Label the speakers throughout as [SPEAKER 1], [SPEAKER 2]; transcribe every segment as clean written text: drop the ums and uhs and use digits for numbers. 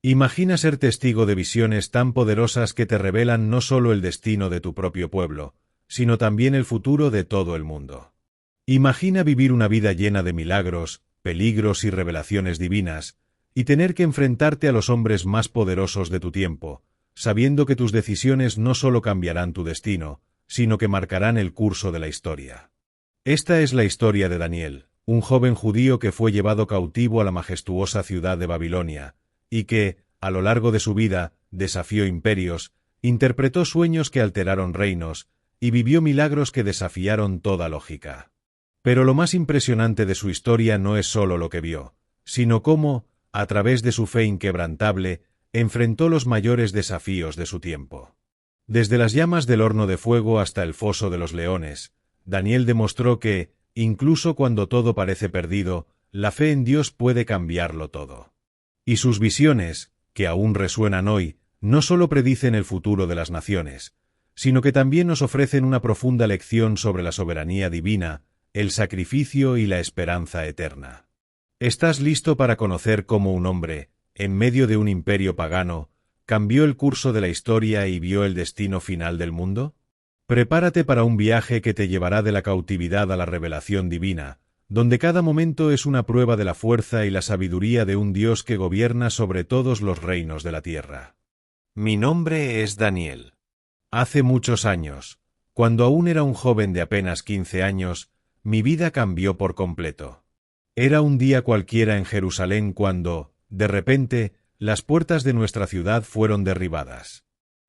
[SPEAKER 1] Imagina ser testigo de visiones tan poderosas que te revelan no solo el destino de tu propio pueblo, sino también el futuro de todo el mundo. Imagina vivir una vida llena de milagros, peligros y revelaciones divinas, y tener que enfrentarte a los hombres más poderosos de tu tiempo, sabiendo que tus decisiones no solo cambiarán tu destino, sino que marcarán el curso de la historia. Esta es la historia de Daniel, un joven judío que fue llevado cautivo a la majestuosa ciudad de Babilonia, y que, a lo largo de su vida, desafió imperios, interpretó sueños que alteraron reinos, y vivió milagros que desafiaron toda lógica. Pero lo más impresionante de su historia no es solo lo que vio, sino cómo, a través de su fe inquebrantable, enfrentó los mayores desafíos de su tiempo. Desde las llamas del horno de fuego hasta el foso de los leones, Daniel demostró que, incluso cuando todo parece perdido, la fe en Dios puede cambiarlo todo. Y sus visiones, que aún resuenan hoy, no solo predicen el futuro de las naciones, sino que también nos ofrecen una profunda lección sobre la soberanía divina, el sacrificio y la esperanza eterna. ¿Estás listo para conocer cómo un hombre, en medio de un imperio pagano, cambió el curso de la historia y vio el destino final del mundo? Prepárate para un viaje que te llevará de la cautividad a la revelación divina, donde cada momento es una prueba de la fuerza y la sabiduría de un Dios que gobierna sobre todos los reinos de la tierra. Mi nombre es Daniel. Hace muchos años, cuando aún era un joven de apenas 15 años, mi vida cambió por completo. Era un día cualquiera en Jerusalén cuando, de repente, las puertas de nuestra ciudad fueron derribadas.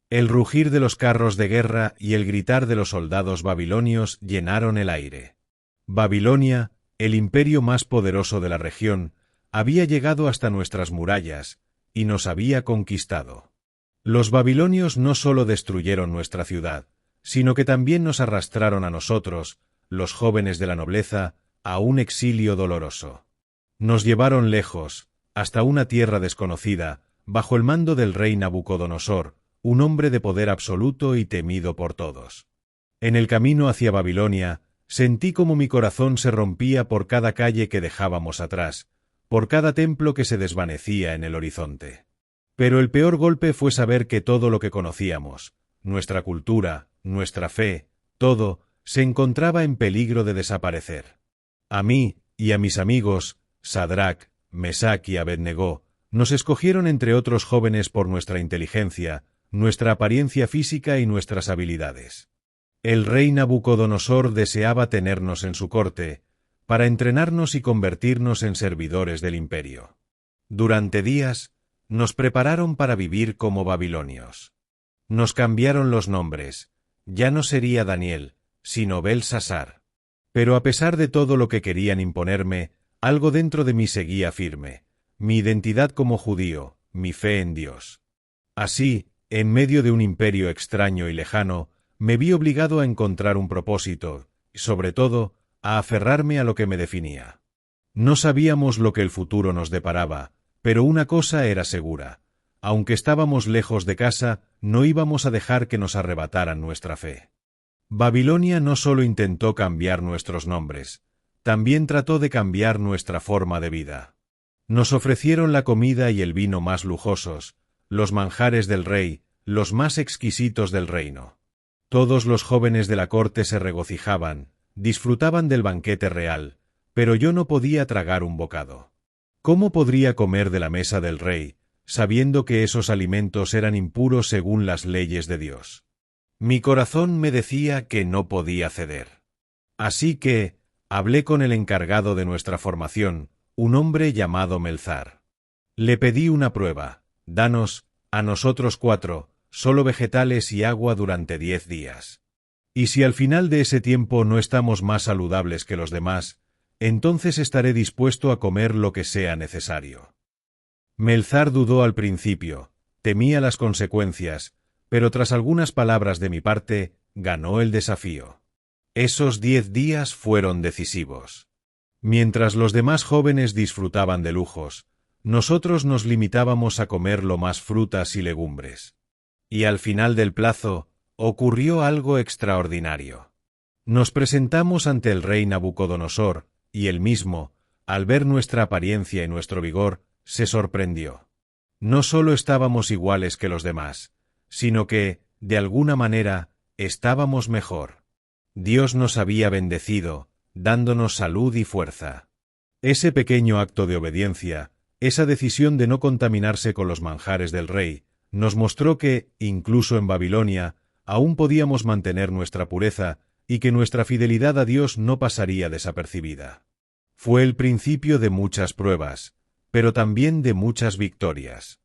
[SPEAKER 1] El rugir de los carros de guerra y el gritar de los soldados babilonios llenaron el aire. Babilonia, el imperio más poderoso de la región, había llegado hasta nuestras murallas y nos había conquistado. Los babilonios no solo destruyeron nuestra ciudad, sino que también nos arrastraron a nosotros, los jóvenes de la nobleza, a un exilio doloroso. Nos llevaron lejos, hasta una tierra desconocida, bajo el mando del rey Nabucodonosor, un hombre de poder absoluto y temido por todos. En el camino hacia Babilonia, sentí como mi corazón se rompía por cada calle que dejábamos atrás, por cada templo que se desvanecía en el horizonte. Pero el peor golpe fue saber que todo lo que conocíamos, nuestra cultura, nuestra fe, todo, se encontraba en peligro de desaparecer. A mí y a mis amigos, Sadrach, Mesach y Abednego, nos escogieron entre otros jóvenes por nuestra inteligencia, nuestra apariencia física y nuestras habilidades. El rey Nabucodonosor deseaba tenernos en su corte, para entrenarnos y convertirnos en servidores del imperio. Durante días, nos prepararon para vivir como babilonios. Nos cambiaron los nombres, ya no sería Daniel, sino Belsasar. Pero a pesar de todo lo que querían imponerme, algo dentro de mí seguía firme, mi identidad como judío, mi fe en Dios. Así, en medio de un imperio extraño y lejano, me vi obligado a encontrar un propósito, y sobre todo, a aferrarme a lo que me definía. No sabíamos lo que el futuro nos deparaba, pero una cosa era segura: aunque estábamos lejos de casa, no íbamos a dejar que nos arrebataran nuestra fe. Babilonia no solo intentó cambiar nuestros nombres, también trató de cambiar nuestra forma de vida. Nos ofrecieron la comida y el vino más lujosos, los manjares del rey, los más exquisitos del reino. Todos los jóvenes de la corte se regocijaban, disfrutaban del banquete real, pero yo no podía tragar un bocado. ¿Cómo podría comer de la mesa del rey, sabiendo que esos alimentos eran impuros según las leyes de Dios? Mi corazón me decía que no podía ceder. Así que hablé con el encargado de nuestra formación, un hombre llamado Melzar. Le pedí una prueba: danos, a nosotros 4, solo vegetales y agua durante 10 días. Y si al final de ese tiempo no estamos más saludables que los demás, entonces estaré dispuesto a comer lo que sea necesario. Melzar dudó al principio, temía las consecuencias, pero tras algunas palabras de mi parte, ganó el desafío. Esos 10 días fueron decisivos. Mientras los demás jóvenes disfrutaban de lujos, nosotros nos limitábamos a comer lo más frutas y legumbres. Y al final del plazo, ocurrió algo extraordinario. Nos presentamos ante el rey Nabucodonosor, y él mismo, al ver nuestra apariencia y nuestro vigor, se sorprendió. No solo estábamos iguales que los demás, sino que, de alguna manera, estábamos mejor. Dios nos había bendecido, dándonos salud y fuerza. Ese pequeño acto de obediencia, esa decisión de no contaminarse con los manjares del rey, nos mostró que, incluso en Babilonia, aún podíamos mantener nuestra pureza y que nuestra fidelidad a Dios no pasaría desapercibida. Fue el principio de muchas pruebas, pero también de muchas victorias.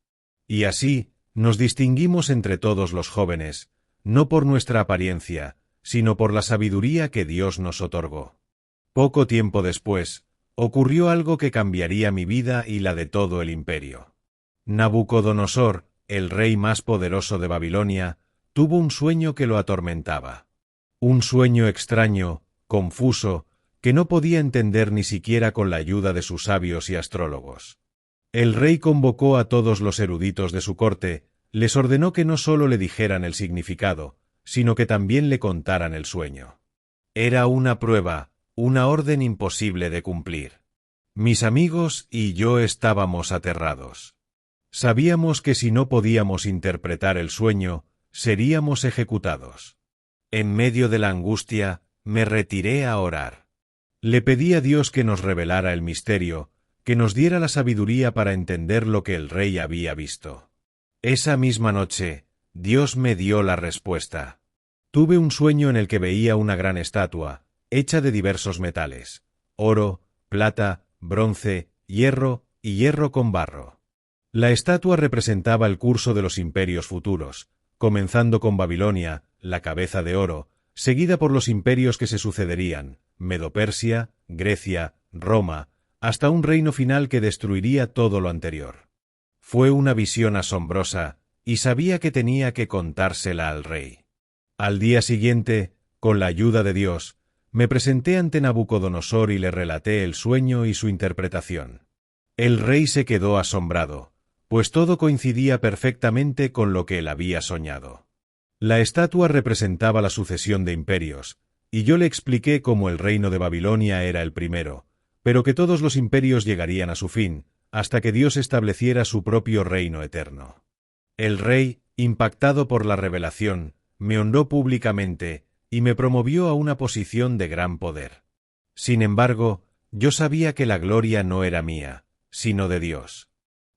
[SPEAKER 1] Y así, nos distinguimos entre todos los jóvenes, no por nuestra apariencia, sino por la sabiduría que Dios nos otorgó. Poco tiempo después, ocurrió algo que cambiaría mi vida y la de todo el imperio. Nabucodonosor, el rey más poderoso de Babilonia, tuvo un sueño que lo atormentaba. Un sueño extraño, confuso, que no podía entender ni siquiera con la ayuda de sus sabios y astrólogos. El rey convocó a todos los eruditos de su corte, les ordenó que no solo le dijeran el significado, sino que también le contaran el sueño. Era una prueba, una orden imposible de cumplir. Mis amigos y yo estábamos aterrados. Sabíamos que si no podíamos interpretar el sueño, seríamos ejecutados. En medio de la angustia, me retiré a orar. Le pedí a Dios que nos revelara el misterio, que nos diera la sabiduría para entender lo que el rey había visto. Esa misma noche, Dios me dio la respuesta. Tuve un sueño en el que veía una gran estatua, hecha de diversos metales: oro, plata, bronce, hierro y hierro con barro. La estatua representaba el curso de los imperios futuros, comenzando con Babilonia, la cabeza de oro, seguida por los imperios que se sucederían, Medo-Persia, Grecia, Roma, hasta un reino final que destruiría todo lo anterior. Fue una visión asombrosa, y sabía que tenía que contársela al rey. Al día siguiente, con la ayuda de Dios, me presenté ante Nabucodonosor y le relaté el sueño y su interpretación. El rey se quedó asombrado, pues todo coincidía perfectamente con lo que él había soñado. La estatua representaba la sucesión de imperios, y yo le expliqué cómo el reino de Babilonia era el primero, pero que todos los imperios llegarían a su fin, hasta que Dios estableciera su propio reino eterno. El rey, impactado por la revelación, me honró públicamente y me promovió a una posición de gran poder. Sin embargo, yo sabía que la gloria no era mía, sino de Dios.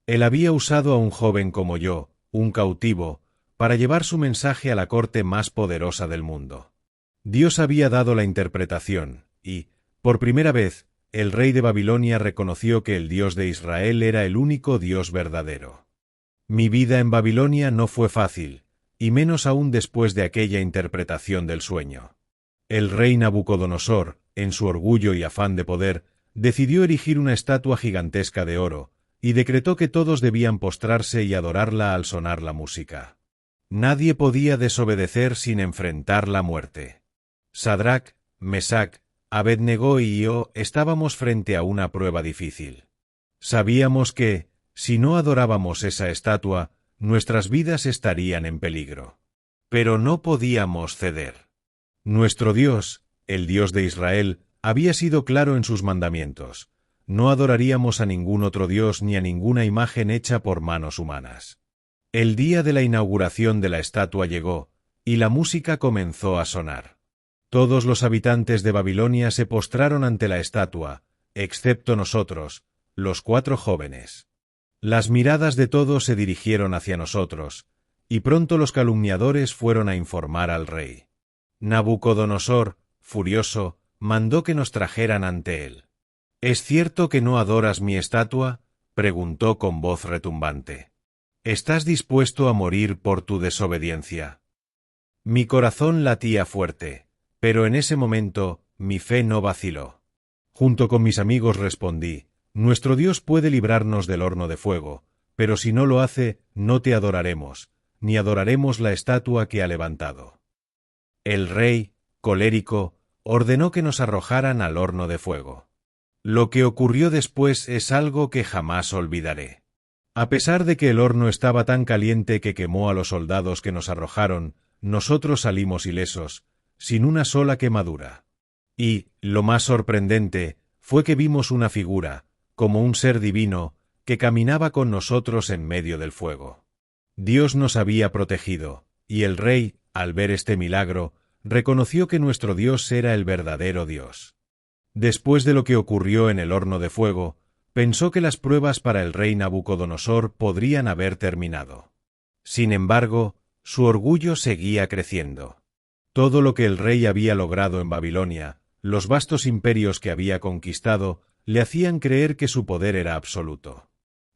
[SPEAKER 1] Él había usado a un joven como yo, un cautivo, para llevar su mensaje a la corte más poderosa del mundo. Dios había dado la interpretación, y, por primera vez, el rey de Babilonia reconoció que el Dios de Israel era el único Dios verdadero. Mi vida en Babilonia no fue fácil, y menos aún después de aquella interpretación del sueño. El rey Nabucodonosor, en su orgullo y afán de poder, decidió erigir una estatua gigantesca de oro, y decretó que todos debían postrarse y adorarla al sonar la música. Nadie podía desobedecer sin enfrentar la muerte. Sadrac, Mesac, Abednego y yo estábamos frente a una prueba difícil. Sabíamos que, si no adorábamos esa estatua, nuestras vidas estarían en peligro. Pero no podíamos ceder. Nuestro Dios, el Dios de Israel, había sido claro en sus mandamientos: no adoraríamos a ningún otro Dios ni a ninguna imagen hecha por manos humanas. El día de la inauguración de la estatua llegó, y la música comenzó a sonar. Todos los habitantes de Babilonia se postraron ante la estatua, excepto nosotros, los 4 jóvenes. Las miradas de todos se dirigieron hacia nosotros, y pronto los calumniadores fueron a informar al rey. Nabucodonosor, furioso, mandó que nos trajeran ante él. ¿Es cierto que no adoras mi estatua?, preguntó con voz retumbante. ¿Estás dispuesto a morir por tu desobediencia? Mi corazón latía fuerte, pero en ese momento mi fe no vaciló. Junto con mis amigos respondí: nuestro Dios puede librarnos del horno de fuego, pero si no lo hace, no te adoraremos, ni adoraremos la estatua que ha levantado. El rey, colérico, ordenó que nos arrojaran al horno de fuego. Lo que ocurrió después es algo que jamás olvidaré. A pesar de que el horno estaba tan caliente que quemó a los soldados que nos arrojaron, nosotros salimos ilesos, sin una sola quemadura. Y, lo más sorprendente, fue que vimos una figura, como un ser divino, que caminaba con nosotros en medio del fuego. Dios nos había protegido, y el rey, al ver este milagro, reconoció que nuestro Dios era el verdadero Dios. Después de lo que ocurrió en el horno de fuego, pensó que las pruebas para el rey Nabucodonosor podrían haber terminado. Sin embargo, su orgullo seguía creciendo. Todo lo que el rey había logrado en Babilonia, los vastos imperios que había conquistado, le hacían creer que su poder era absoluto.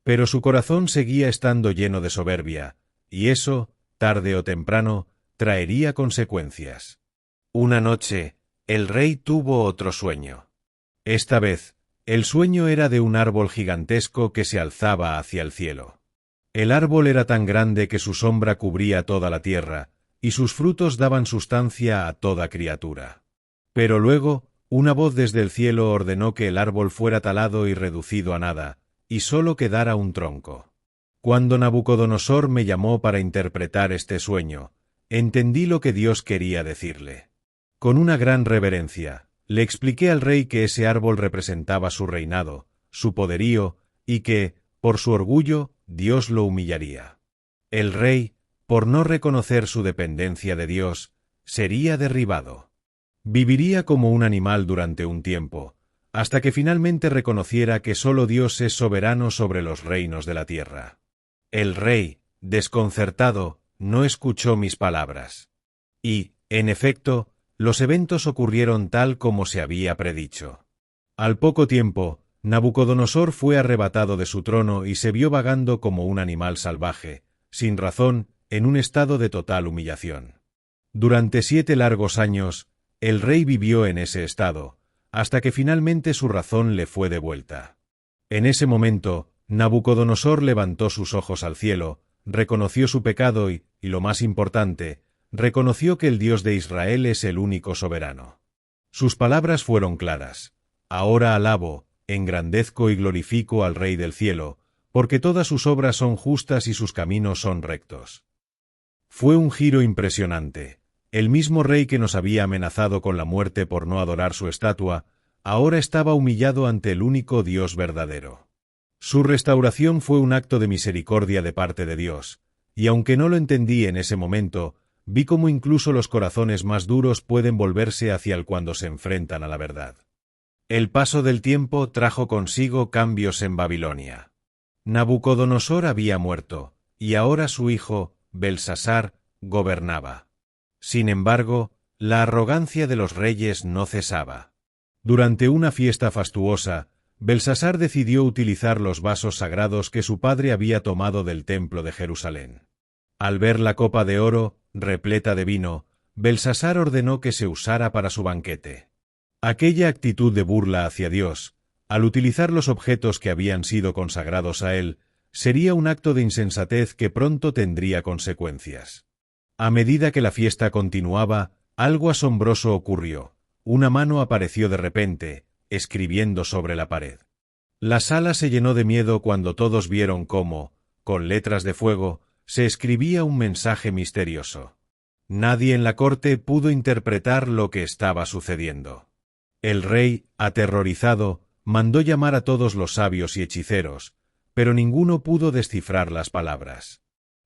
[SPEAKER 1] Pero su corazón seguía estando lleno de soberbia, y eso, tarde o temprano, traería consecuencias. Una noche, el rey tuvo otro sueño. Esta vez, el sueño era de un árbol gigantesco que se alzaba hacia el cielo. El árbol era tan grande que su sombra cubría toda la tierra, y sus frutos daban sustancia a toda criatura. Pero luego, una voz desde el cielo ordenó que el árbol fuera talado y reducido a nada, y sólo quedara un tronco. Cuando Nabucodonosor me llamó para interpretar este sueño, entendí lo que Dios quería decirle. Con una gran reverencia, le expliqué al rey que ese árbol representaba su reinado, su poderío, y que, por su orgullo, Dios lo humillaría. El rey, por no reconocer su dependencia de Dios, sería derribado. Viviría como un animal durante un tiempo, hasta que finalmente reconociera que solo Dios es soberano sobre los reinos de la tierra. El rey, desconcertado, no escuchó mis palabras. Y, en efecto, los eventos ocurrieron tal como se había predicho. Al poco tiempo, Nabucodonosor fue arrebatado de su trono y se vio vagando como un animal salvaje, sin razón, en un estado de total humillación. Durante 7 largos años, el rey vivió en ese estado, hasta que finalmente su razón le fue devuelta. En ese momento, Nabucodonosor levantó sus ojos al cielo, reconoció su pecado y, lo más importante, reconoció que el Dios de Israel es el único soberano. Sus palabras fueron claras: ahora alabo, engrandezco y glorifico al Rey del cielo, porque todas sus obras son justas y sus caminos son rectos. Fue un giro impresionante. El mismo rey que nos había amenazado con la muerte por no adorar su estatua, ahora estaba humillado ante el único Dios verdadero. Su restauración fue un acto de misericordia de parte de Dios, y aunque no lo entendí en ese momento, vi cómo incluso los corazones más duros pueden volverse hacia él cuando se enfrentan a la verdad. El paso del tiempo trajo consigo cambios en Babilonia. Nabucodonosor había muerto, y ahora su hijo, Belsasar, gobernaba. Sin embargo, la arrogancia de los reyes no cesaba. Durante una fiesta fastuosa, Belsasar decidió utilizar los vasos sagrados que su padre había tomado del templo de Jerusalén. Al ver la copa de oro, repleta de vino, Belsasar ordenó que se usara para su banquete. Aquella actitud de burla hacia Dios, al utilizar los objetos que habían sido consagrados a él, sería un acto de insensatez que pronto tendría consecuencias. A medida que la fiesta continuaba, algo asombroso ocurrió. Una mano apareció de repente, escribiendo sobre la pared. La sala se llenó de miedo cuando todos vieron cómo, con letras de fuego, se escribía un mensaje misterioso. Nadie en la corte pudo interpretar lo que estaba sucediendo. El rey, aterrorizado, mandó llamar a todos los sabios y hechiceros, pero ninguno pudo descifrar las palabras.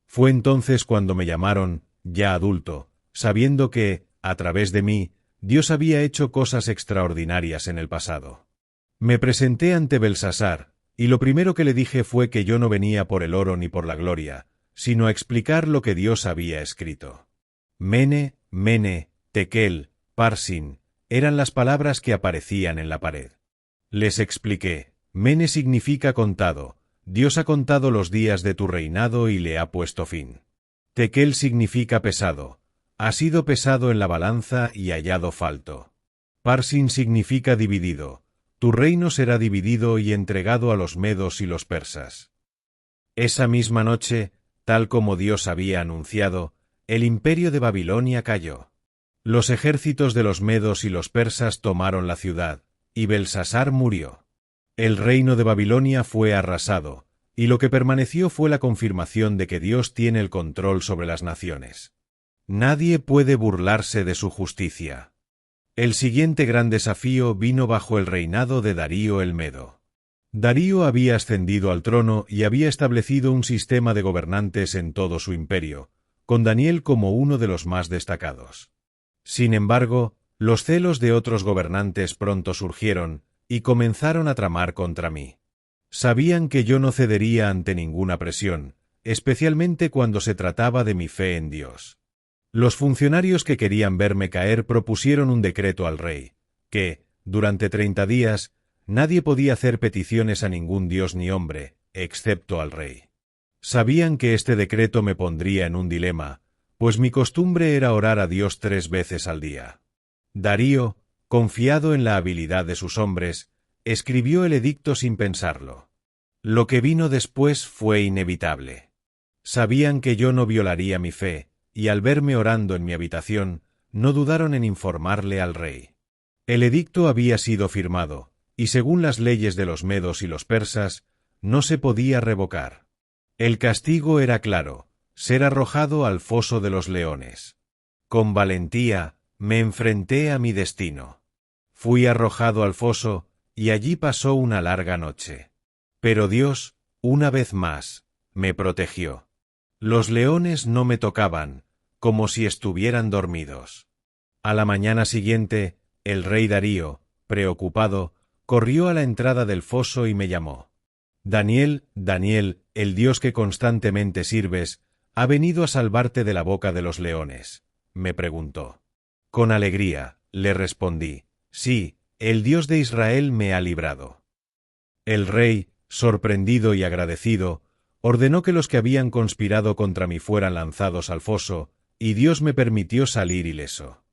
[SPEAKER 1] Fue entonces cuando me llamaron, ya adulto, sabiendo que, a través de mí, Dios había hecho cosas extraordinarias en el pasado. Me presenté ante Belsasar, y lo primero que le dije fue que yo no venía por el oro ni por la gloria, sino a explicar lo que Dios había escrito. Mene, Mene, Tekel, Parsin, eran las palabras que aparecían en la pared. Les expliqué: Mene significa contado, Dios ha contado los días de tu reinado y le ha puesto fin. Tekel significa pesado, ha sido pesado en la balanza y hallado falto. Parsin significa dividido, tu reino será dividido y entregado a los medos y los persas. Esa misma noche, tal como Dios había anunciado, el imperio de Babilonia cayó. Los ejércitos de los medos y los persas tomaron la ciudad, y Belsasar murió. El reino de Babilonia fue arrasado, y lo que permaneció fue la confirmación de que Dios tiene el control sobre las naciones. Nadie puede burlarse de su justicia. El siguiente gran desafío vino bajo el reinado de Darío el Medo. Darío había ascendido al trono y había establecido un sistema de gobernantes en todo su imperio, con Daniel como uno de los más destacados. Sin embargo, los celos de otros gobernantes pronto surgieron y comenzaron a tramar contra mí. Sabían que yo no cedería ante ninguna presión, especialmente cuando se trataba de mi fe en Dios. Los funcionarios que querían verme caer propusieron un decreto al rey, que, durante 30 días, nadie podía hacer peticiones a ningún dios ni hombre, excepto al rey. Sabían que este decreto me pondría en un dilema, pues mi costumbre era orar a Dios 3 veces al día. Darío, confiado en la habilidad de sus hombres, escribió el edicto sin pensarlo. Lo que vino después fue inevitable. Sabían que yo no violaría mi fe, y al verme orando en mi habitación, no dudaron en informarle al rey. El edicto había sido firmado, y según las leyes de los medos y los persas, no se podía revocar. El castigo era claro: ser arrojado al foso de los leones. Con valentía, me enfrenté a mi destino. Fui arrojado al foso, y allí pasó una larga noche. Pero Dios, una vez más, me protegió. Los leones no me tocaban, como si estuvieran dormidos. A la mañana siguiente, el rey Darío, preocupado, corrió a la entrada del foso y me llamó. Daniel, Daniel, el Dios que constantemente sirves, ha venido a salvarte de la boca de los leones, me preguntó. Con alegría, le respondí, sí, el Dios de Israel me ha librado. El rey, sorprendido y agradecido, ordenó que los que habían conspirado contra mí fueran lanzados al foso, y Dios me permitió salir ileso.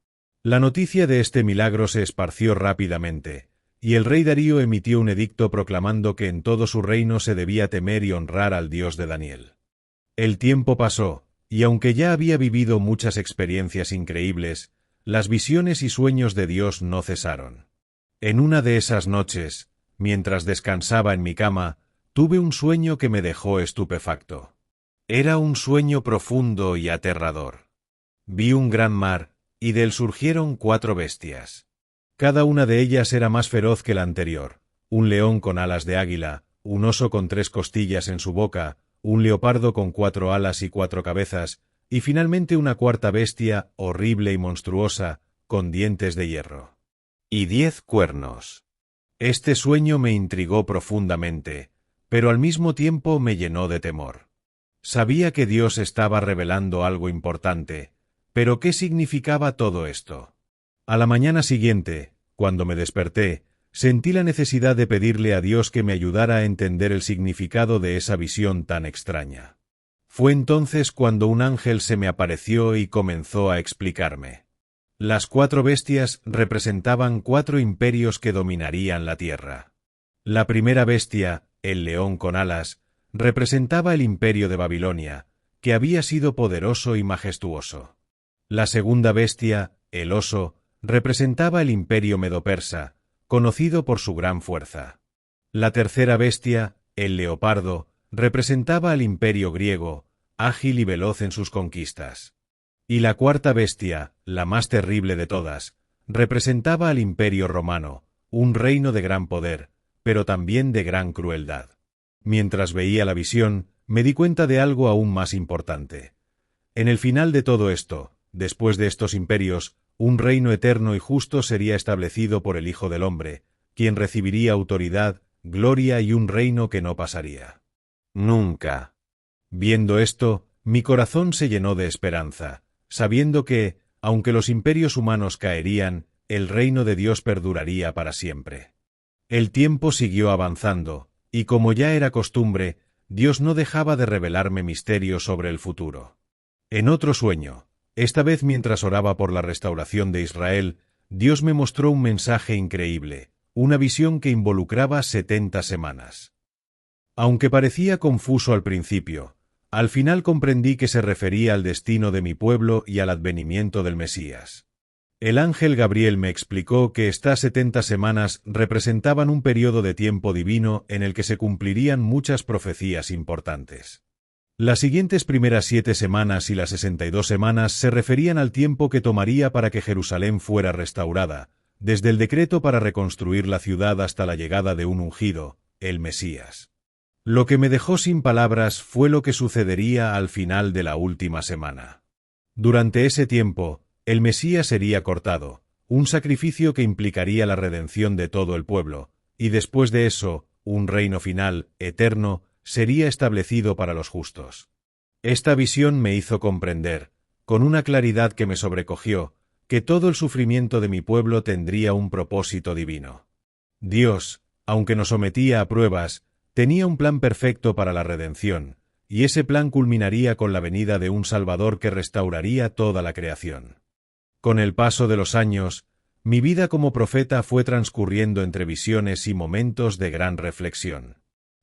[SPEAKER 1] La noticia de este milagro se esparció rápidamente, y el rey Darío emitió un edicto proclamando que en todo su reino se debía temer y honrar al Dios de Daniel. El tiempo pasó, y aunque ya había vivido muchas experiencias increíbles, las visiones y sueños de Dios no cesaron. En una de esas noches, mientras descansaba en mi cama, tuve un sueño que me dejó estupefacto. Era un sueño profundo y aterrador. Vi un gran mar, y de él surgieron 4 bestias. Cada una de ellas era más feroz que la anterior: un león con alas de águila, un oso con 3 costillas en su boca, un leopardo con 4 alas y 4 cabezas, y finalmente una cuarta bestia, horrible y monstruosa, con dientes de hierro. Y 10 cuernos. Este sueño me intrigó profundamente, pero al mismo tiempo me llenó de temor. Sabía que Dios estaba revelando algo importante, pero ¿qué significaba todo esto? A la mañana siguiente, cuando me desperté, sentí la necesidad de pedirle a Dios que me ayudara a entender el significado de esa visión tan extraña. Fue entonces cuando un ángel se me apareció y comenzó a explicarme. Las 4 bestias representaban 4 imperios que dominarían la tierra. La primera bestia, el león con alas, representaba el imperio de Babilonia, que había sido poderoso y majestuoso. La segunda bestia, el oso, representaba el imperio medo-persa, conocido por su gran fuerza. La tercera bestia, el leopardo, representaba al imperio griego, ágil y veloz en sus conquistas. Y la cuarta bestia, la más terrible de todas, representaba al imperio romano, un reino de gran poder, pero también de gran crueldad. Mientras veía la visión, me di cuenta de algo aún más importante. En el final de todo esto, después de estos imperios, un reino eterno y justo sería establecido por el Hijo del Hombre, quien recibiría autoridad, gloria y un reino que no pasaría nunca. Viendo esto, mi corazón se llenó de esperanza, sabiendo que, aunque los imperios humanos caerían, el reino de Dios perduraría para siempre. El tiempo siguió avanzando, y como ya era costumbre, Dios no dejaba de revelarme misterios sobre el futuro. En otro sueño, esta vez mientras oraba por la restauración de Israel, Dios me mostró un mensaje increíble, una visión que involucraba 70 semanas. Aunque parecía confuso al principio, al final comprendí que se refería al destino de mi pueblo y al advenimiento del Mesías. El ángel Gabriel me explicó que estas 70 semanas representaban un periodo de tiempo divino en el que se cumplirían muchas profecías importantes. Las siguientes primeras 7 semanas y las 62 semanas se referían al tiempo que tomaría para que Jerusalén fuera restaurada, desde el decreto para reconstruir la ciudad hasta la llegada de un ungido, el Mesías. Lo que me dejó sin palabras fue lo que sucedería al final de la última semana. Durante ese tiempo, el Mesías sería cortado, un sacrificio que implicaría la redención de todo el pueblo, y después de eso, un reino final, eterno, sería establecido para los justos. Esta visión me hizo comprender, con una claridad que me sobrecogió, que todo el sufrimiento de mi pueblo tendría un propósito divino. Dios, aunque nos sometía a pruebas, tenía un plan perfecto para la redención, y ese plan culminaría con la venida de un Salvador que restauraría toda la creación. Con el paso de los años, mi vida como profeta fue transcurriendo entre visiones y momentos de gran reflexión.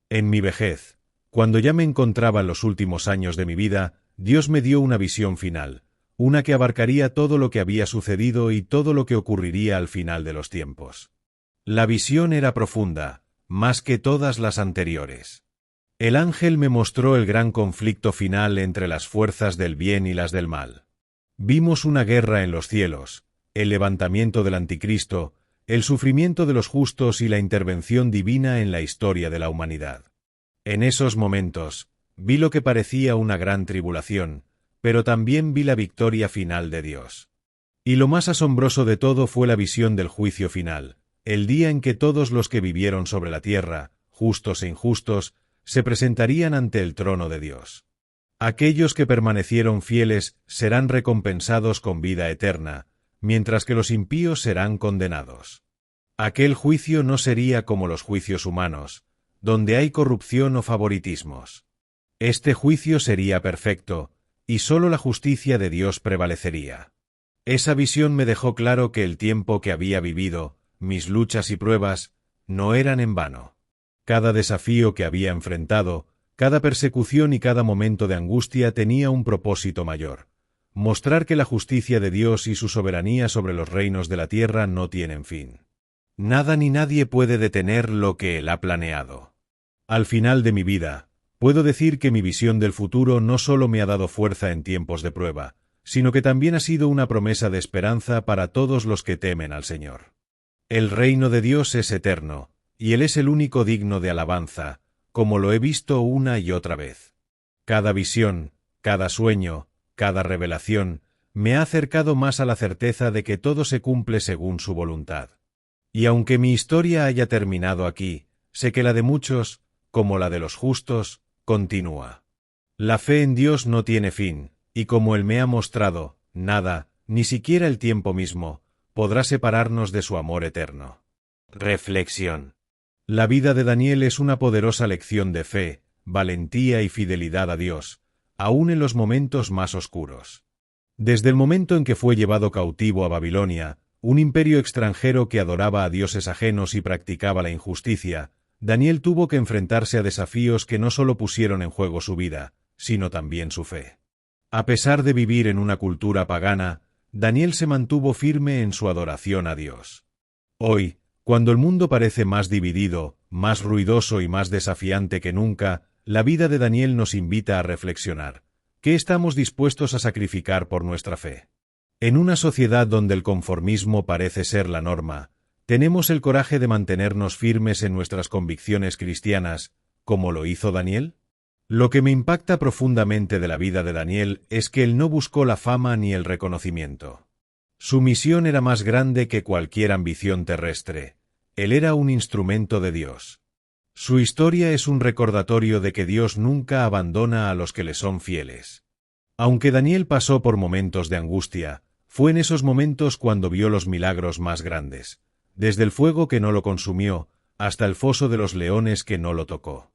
[SPEAKER 1] En mi vejez, cuando ya me encontraba en los últimos años de mi vida, Dios me dio una visión final, una que abarcaría todo lo que había sucedido y todo lo que ocurriría al final de los tiempos. La visión era profunda, más que todas las anteriores. El ángel me mostró el gran conflicto final entre las fuerzas del bien y las del mal. Vimos una guerra en los cielos, el levantamiento del anticristo, el sufrimiento de los justos y la intervención divina en la historia de la humanidad. En esos momentos, vi lo que parecía una gran tribulación, pero también vi la victoria final de Dios. Y lo más asombroso de todo fue la visión del juicio final, el día en que todos los que vivieron sobre la tierra, justos e injustos, se presentarían ante el trono de Dios. Aquellos que permanecieron fieles serán recompensados con vida eterna, mientras que los impíos serán condenados. Aquel juicio no sería como los juicios humanos, donde hay corrupción o favoritismos. Este juicio sería perfecto, y sólo la justicia de Dios prevalecería. Esa visión me dejó claro que el tiempo que había vivido, mis luchas y pruebas, no eran en vano. Cada desafío que había enfrentado, cada persecución y cada momento de angustia tenía un propósito mayor: mostrar que la justicia de Dios y su soberanía sobre los reinos de la tierra no tienen fin. Nada ni nadie puede detener lo que Él ha planeado. Al final de mi vida, puedo decir que mi visión del futuro no solo me ha dado fuerza en tiempos de prueba, sino que también ha sido una promesa de esperanza para todos los que temen al Señor. El reino de Dios es eterno, y Él es el único digno de alabanza, como lo he visto una y otra vez. Cada visión, cada sueño, cada revelación, me ha acercado más a la certeza de que todo se cumple según su voluntad. Y aunque mi historia haya terminado aquí, sé que la de muchos, como la de los justos, continúa. La fe en Dios no tiene fin, y como Él me ha mostrado, nada, ni siquiera el tiempo mismo, podrá separarnos de su amor eterno. Reflexión. La vida de Daniel es una poderosa lección de fe, valentía y fidelidad a Dios, aun en los momentos más oscuros. Desde el momento en que fue llevado cautivo a Babilonia, un imperio extranjero que adoraba a dioses ajenos y practicaba la injusticia, Daniel tuvo que enfrentarse a desafíos que no solo pusieron en juego su vida, sino también su fe. A pesar de vivir en una cultura pagana, Daniel se mantuvo firme en su adoración a Dios. Hoy, cuando el mundo parece más dividido, más ruidoso y más desafiante que nunca, la vida de Daniel nos invita a reflexionar. ¿Qué estamos dispuestos a sacrificar por nuestra fe? En una sociedad donde el conformismo parece ser la norma, ¿tenemos el coraje de mantenernos firmes en nuestras convicciones cristianas, como lo hizo Daniel? Lo que me impacta profundamente de la vida de Daniel es que él no buscó la fama ni el reconocimiento. Su misión era más grande que cualquier ambición terrestre. Él era un instrumento de Dios. Su historia es un recordatorio de que Dios nunca abandona a los que le son fieles. Aunque Daniel pasó por momentos de angustia, fue en esos momentos cuando vio los milagros más grandes, desde el fuego que no lo consumió hasta el foso de los leones que no lo tocó.